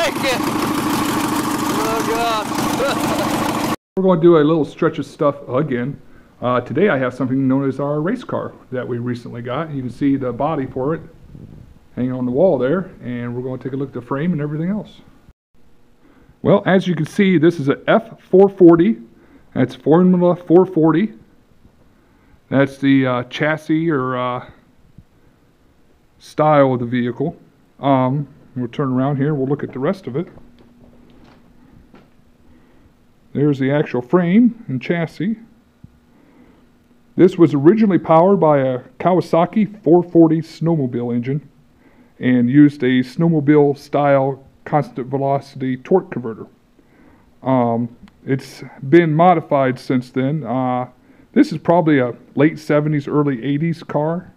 make it! Oh God! We're going to do a little stretch of stuff again. Today I have something known as our race car that we recently got. You can see the body for it hanging on the wall there, and we're going to take a look at the frame and everything else. Well, as you can see, this is a F440. That's Formula 440. That's the chassis or style of the vehicle. We'll turn around here. We'll look at the rest of it. There's the actual frame and chassis. This was originally powered by a Kawasaki 440 snowmobile engine and used a snowmobile style constant velocity torque converter. It's been modified since then. This is probably a late 70s, early 80s car.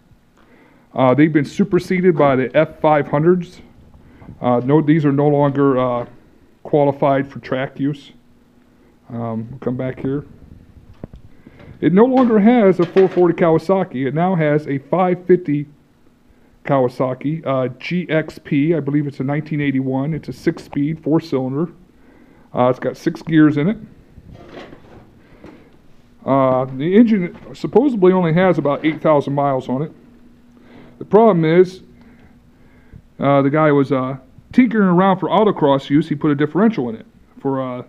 They've been superseded by the F500s. No, these are no longer qualified for track use. We'll come back here. It no longer has a 440 Kawasaki. It now has a 550 Kawasaki GXP. I believe it's a 1981. It's a 6-speed, 4-cylinder. It's got 6 gears in it. The engine supposedly only has about 8,000 miles on it. The problem is, the guy was tinkering around for autocross use. He put a differential in it for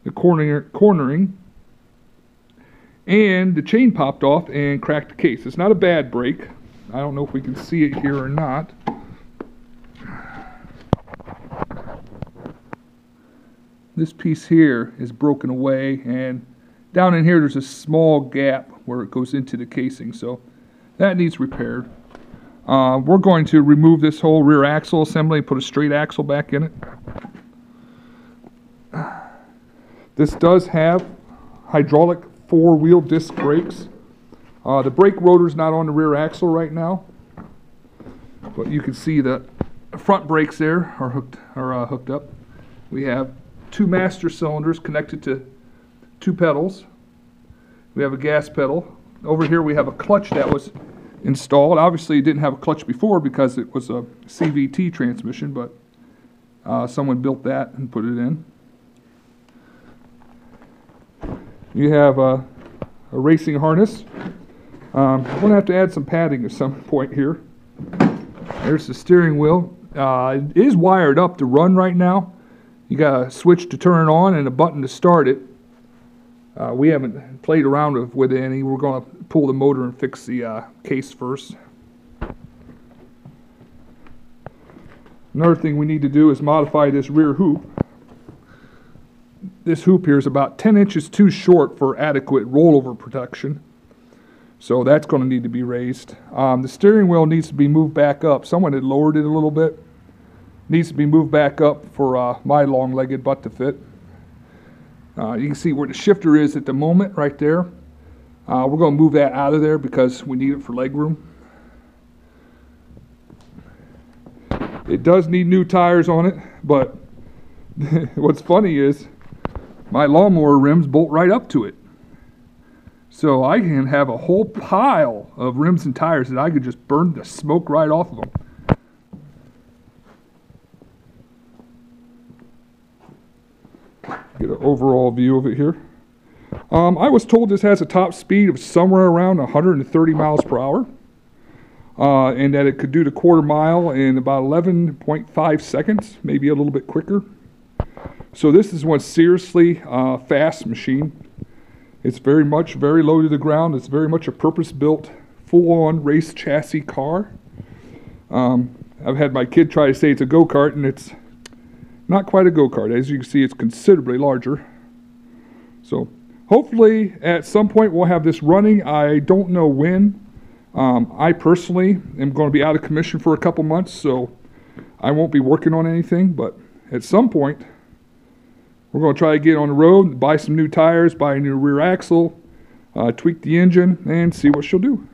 the cornering, and the chain popped off and cracked the case. It's not a bad break. I don't know if we can see it here or not. This piece here is broken away, and down in here there's a small gap where it goes into the casing, so that needs repaired. We're going to remove this whole rear axle assembly and put a straight axle back in it. This does have hydraulic 4-wheel disc brakes. The brake rotor's not on the rear axle right now, but you can see the front brakes there are hooked up. We have 2 master cylinders connected to 2 pedals. We have a gas pedal. Over here we have a clutch that was installed. Obviously it didn't have a clutch before because it was a CVT transmission, but someone built that and put it in. You have a racing harness. I'm going to have to add some padding at some point here. There's the steering wheel. It is wired up to run right now. You got a switch to turn it on and a button to start it. We haven't played around with any. We're going to pull the motor and fix the case first. Another thing we need to do is modify this rear hoop. This hoop here is about 10 inches too short for adequate rollover protection. So that's going to need to be raised. The steering wheel needs to be moved back up. Someone had lowered it a little bit. Needs to be moved back up for my long-legged butt to fit. You can see where the shifter is at the moment, right there. We're going to move that out of there because we need it for leg room. It does need new tires on it, but what's funny is my lawnmower rims bolt right up to it. So I can have a whole pile of rims and tires that I could just burn the smoke right off of them. Get an overall view of it here. I was told this has a top speed of somewhere around 130 miles per hour. And that it could do the quarter mile in about 11.5 seconds, maybe a little bit quicker. So this is one seriously fast machine. It's very low to the ground. It's very much a purpose-built, full-on race chassis car. I've had my kid try to say it's a go-kart, and it's not quite a go-kart. As you can see, it's considerably larger. So hopefully at some point we'll have this running. I don't know when. I personally am going to be out of commission for a couple months, so I won't be working on anything, but at some point we're going to try to get on the road, buy some new tires, buy a new rear axle, tweak the engine, and see what she'll do.